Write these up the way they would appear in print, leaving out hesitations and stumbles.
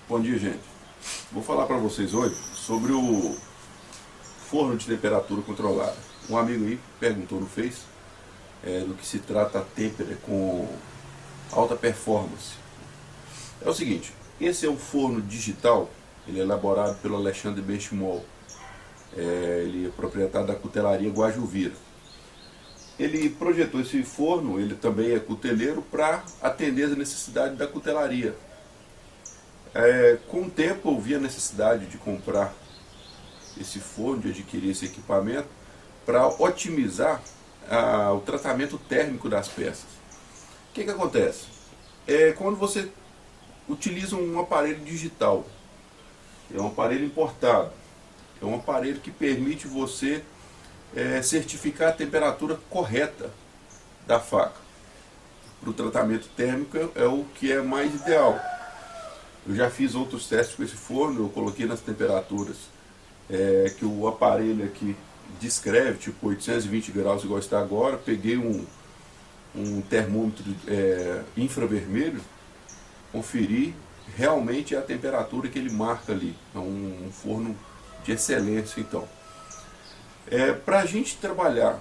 Bom dia, gente. Vou falar para vocês hoje sobre o forno de temperatura controlada. Um amigo aí perguntou no Face do que se trata a têmpera com alta performance. É o seguinte, esse é um forno digital, ele é elaborado pelo Alexandre Benchimol. Ele é proprietário da cutelaria Guajuvira. Ele projetou esse forno, ele também é cuteleiro, para atender as necessidades da cutelaria. Com o tempo eu vi a necessidade de comprar esse forno, de adquirir esse equipamento, para otimizar o tratamento térmico das peças. O que acontece? Quando você utiliza um aparelho digital, é um aparelho importado, é um aparelho que permite você certificar a temperatura correta da faca. Para o tratamento térmico é o que é mais ideal. Eu já fiz outros testes com esse forno, eu coloquei nas temperaturas que o aparelho aqui descreve, tipo 820 graus igual está agora. Peguei um termômetro infravermelho, conferi, realmente é a temperatura que ele marca ali. É um forno de excelência então. Para a gente trabalhar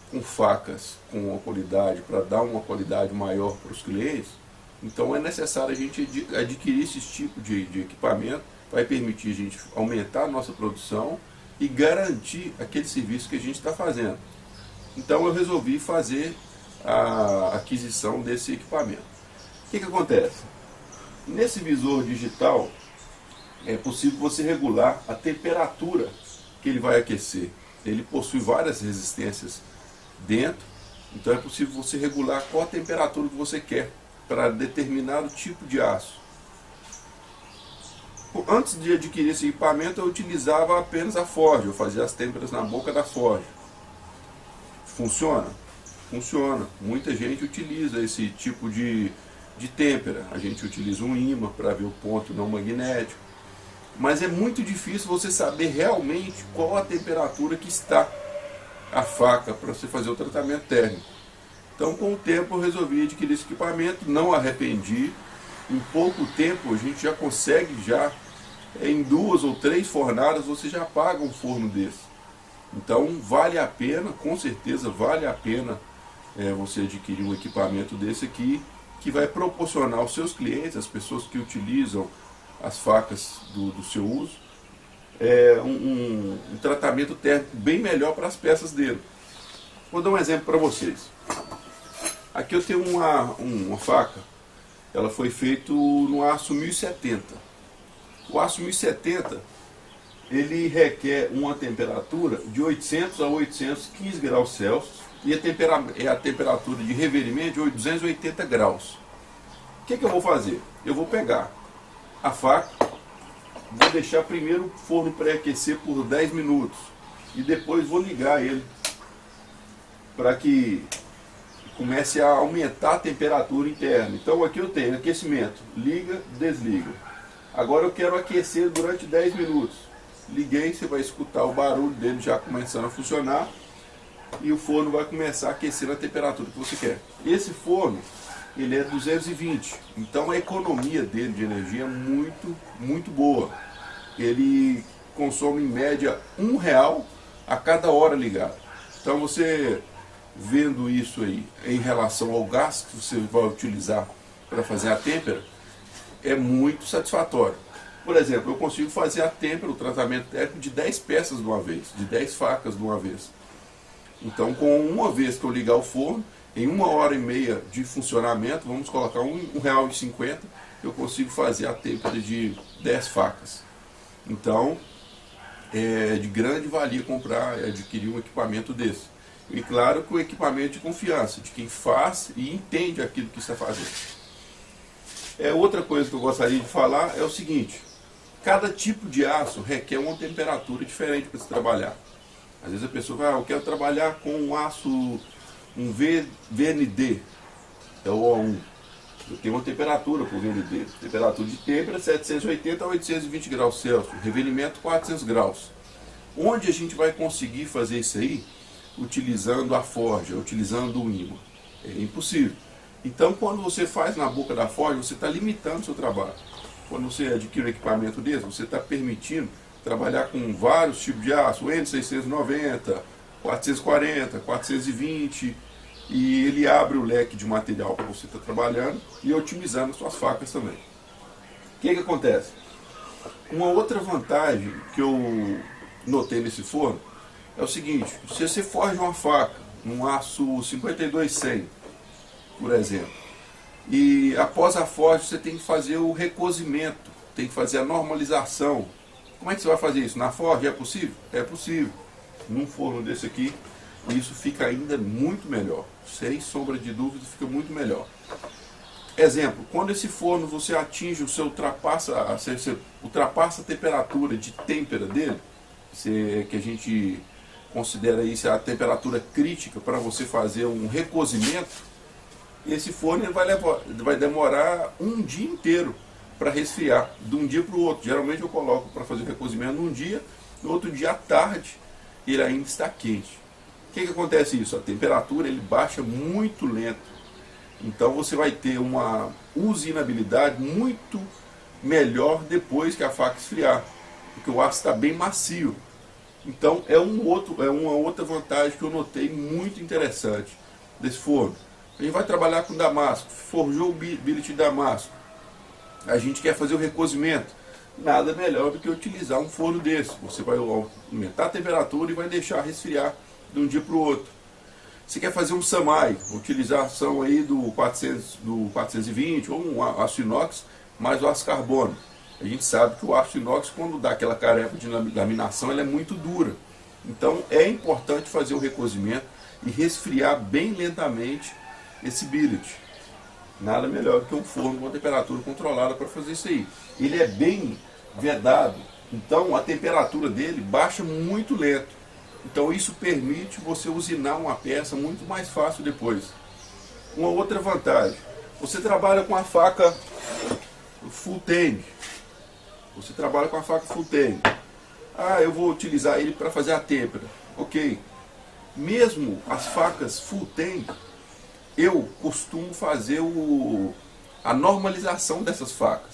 com facas com uma qualidade, para dar uma qualidade maior para os clientes, então é necessário a gente adquirir esse tipo de equipamento. Vai permitir a gente aumentar a nossa produção e garantir aquele serviço que a gente está fazendo. Então eu resolvi fazer a aquisição desse equipamento. O que acontece? Nesse visor digital é possível você regular a temperatura que ele vai aquecer. Ele possui várias resistências dentro, então é possível você regular qual a temperatura que você quer para determinado tipo de aço. Antes de adquirir esse equipamento eu utilizava apenas a forja, eu fazia as têmperas na boca da forja. Funciona? Funciona. Muita gente utiliza esse tipo de têmpera. A gente utiliza um ímã para ver o ponto não magnético. Mas é muito difícil você saber realmente qual a temperatura que está a faca para você fazer o tratamento térmico. Então, com o tempo, eu resolvi adquirir esse equipamento, não arrependi. Em pouco tempo, a gente já consegue, em 2 ou 3 fornadas, você já paga um forno desse. Então, vale a pena, com certeza vale a pena você adquirir um equipamento desse aqui, que vai proporcionar aos seus clientes, as pessoas que utilizam as facas do seu uso, um tratamento térmico bem melhor para as peças dele. Vou dar um exemplo para vocês. Aqui eu tenho uma faca, ela foi feita no aço 1070. O aço 1070, ele requer uma temperatura de 800 a 815 graus Celsius e a temperatura de reverimento de 280 graus. O que eu vou fazer? Eu vou pegar a faca, vou deixar primeiro o forno pré-aquecer por 10 minutos e depois vou ligar ele para que comece a aumentar a temperatura interna. Então aqui eu tenho aquecimento, liga, desliga. Agora eu quero aquecer durante 10 minutos. Liguei, você vai escutar o barulho dele já começando a funcionar e o forno vai começar a aquecer na temperatura que você quer. Esse forno, ele é 220, então a economia dele de energia é muito, muito boa. Ele consome em média R$1 a cada hora ligado. Então você vendo isso aí em relação ao gás que você vai utilizar para fazer a têmpera, é muito satisfatório. Por exemplo, eu consigo fazer a têmpera, o tratamento térmico de 10 peças de uma vez, de 10 facas de uma vez. Então, com uma vez que eu ligar o forno, em 1h30 de funcionamento, vamos colocar R$1,50, eu consigo fazer a têmpera de 10 facas. Então, é de grande valia adquirir um equipamento desse. E claro que o equipamento de confiança, de quem faz e entende aquilo que está fazendo. Outra coisa que eu gostaria de falar é o seguinte: cada tipo de aço requer uma temperatura diferente para se trabalhar. Às vezes a pessoa fala, eu quero trabalhar com um aço, um VND, é o O1. Eu tenho uma temperatura para o VND. Temperatura de têmpera 780 a 820 graus Celsius, reverimento 400 graus. Onde a gente vai conseguir fazer isso aí? Utilizando a forja, utilizando o ímã. É impossível. Então, quando você faz na boca da forja, você está limitando o seu trabalho. quando você adquire um equipamento desse, você está permitindo trabalhar com vários tipos de aço, o N690, 440, 420, e ele abre o leque de material para você estar trabalhando e otimizando as suas facas também. O que acontece? Uma outra vantagem que eu notei nesse forno é o seguinte: se você forja uma faca num aço 52-100, por exemplo, e após a forja você tem que fazer o recozimento, tem que fazer a normalização. Como é que você vai fazer isso? Na forja é possível? É possível. Num forno desse aqui, isso fica ainda muito melhor. Sem sombra de dúvida, fica muito melhor. Exemplo, quando esse forno você atinge você ultrapassa a temperatura de têmpera dele, que a gente considera isso a temperatura crítica para você fazer um recozimento, esse forno vai demorar um dia inteiro para resfriar, de um dia para o outro. Geralmente eu coloco para fazer o recozimento num dia, no outro dia à tarde ele ainda está quente. O que acontece isso? A temperatura ele baixa muito lento. Então você vai ter uma usinabilidade muito melhor depois que a faca esfriar, porque o aço está bem macio. Então é uma outra vantagem que eu notei muito interessante desse forno. A gente vai trabalhar com damasco, forjou o billet de damasco, a gente quer fazer o recozimento. Nada melhor do que utilizar um forno desse. Você vai aumentar a temperatura e vai deixar resfriar de um dia para o outro. Você quer fazer um samai, utilização aí do 420 ou um aço inox mais o aço carbono. A gente sabe que o aço inox, quando dá aquela careca de laminação, ela é muito dura. Então é importante fazer o recozimento e resfriar bem lentamente esse billet. Nada melhor do que um forno com a temperatura controlada para fazer isso aí. Ele é bem vedado, então a temperatura dele baixa muito lento. Então isso permite você usinar uma peça muito mais fácil depois. Uma outra vantagem, você trabalha com a faca full tang. Você trabalha com a faca full tang. Ah, eu vou utilizar ele para fazer a têmpera. Ok. Mesmo as facas full tang, eu costumo fazer a normalização dessas facas.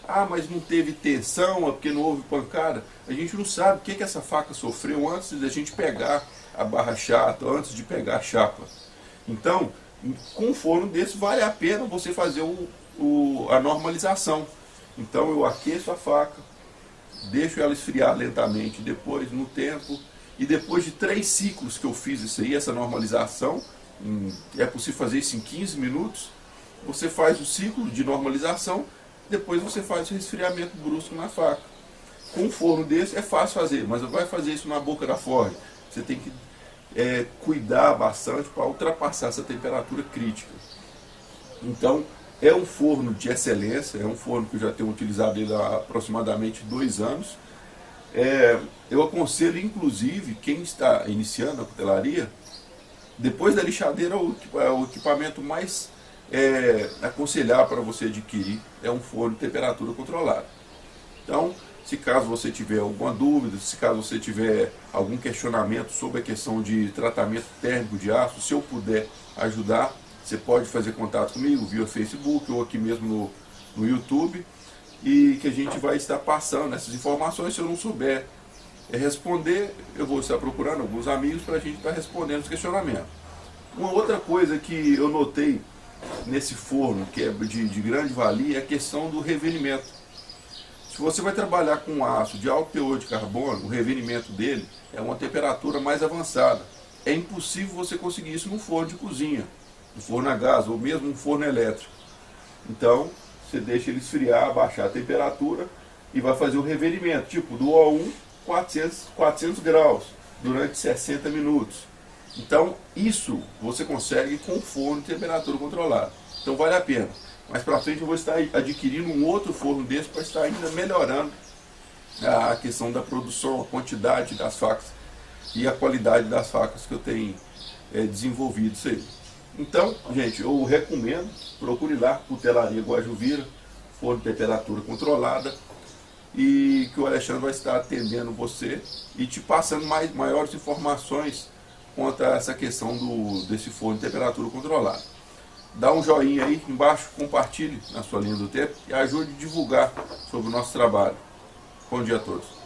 Ah, mas não teve tensão, é porque não houve pancada. A gente não sabe o que essa faca sofreu antes da gente pegar a barra chata, antes de pegar a chapa. Então, com um forno desse, vale a pena você fazer a normalização. Então, eu aqueço a faca, deixo ela esfriar lentamente, depois, no tempo, e depois de 3 ciclos que eu fiz isso aí, essa normalização, é possível fazer isso em 15 minutos, você faz o ciclo de normalização, depois você faz o resfriamento brusco na faca. Com um forno desse é fácil fazer, mas vai fazer isso na boca da forja. Você tem que cuidar bastante para ultrapassar essa temperatura crítica. Então, é um forno de excelência, é um forno que eu já tenho utilizado ele há aproximadamente 2 anos. Eu aconselho, inclusive, quem está iniciando a cutelaria, depois da lixadeira, o equipamento mais aconselhar para você adquirir é um forno de temperatura controlada. Então, se caso você tiver alguma dúvida, se caso você tiver algum questionamento sobre a questão de tratamento térmico de aço, se eu puder ajudar, você pode fazer contato comigo via Facebook ou aqui mesmo no YouTube, e que a gente vai estar passando essas informações. Se eu não souber responder, eu vou estar procurando alguns amigos para a gente estar respondendo os questionamentos. Uma outra coisa que eu notei nesse forno, que é de grande valia, é a questão do revenimento. Se você vai trabalhar com aço de alto teor de carbono, o revenimento dele é uma temperatura mais avançada. É impossível você conseguir isso num forno de cozinha, no forno a gás ou mesmo um forno elétrico. Então, você deixa ele esfriar, baixar a temperatura e vai fazer o revenimento, tipo do O1 400 graus, durante 60 minutos. Então, isso você consegue com o forno de temperatura controlada. Então, vale a pena. Mais para frente eu vou estar adquirindo um outro forno desse para estar ainda melhorando a questão da produção, a quantidade das facas e a qualidade das facas que eu tenho desenvolvido isso aí. Então, gente, eu recomendo, procure lá, Cutelaria Guajuvira, forno de temperatura controlada, e que o Alexandre vai estar atendendo você e te passando maiores informações quanto a essa questão desse forno de temperatura controlada. Dá um joinha aí embaixo, compartilhe na sua linha do tempo e ajude a divulgar sobre o nosso trabalho. Bom dia a todos.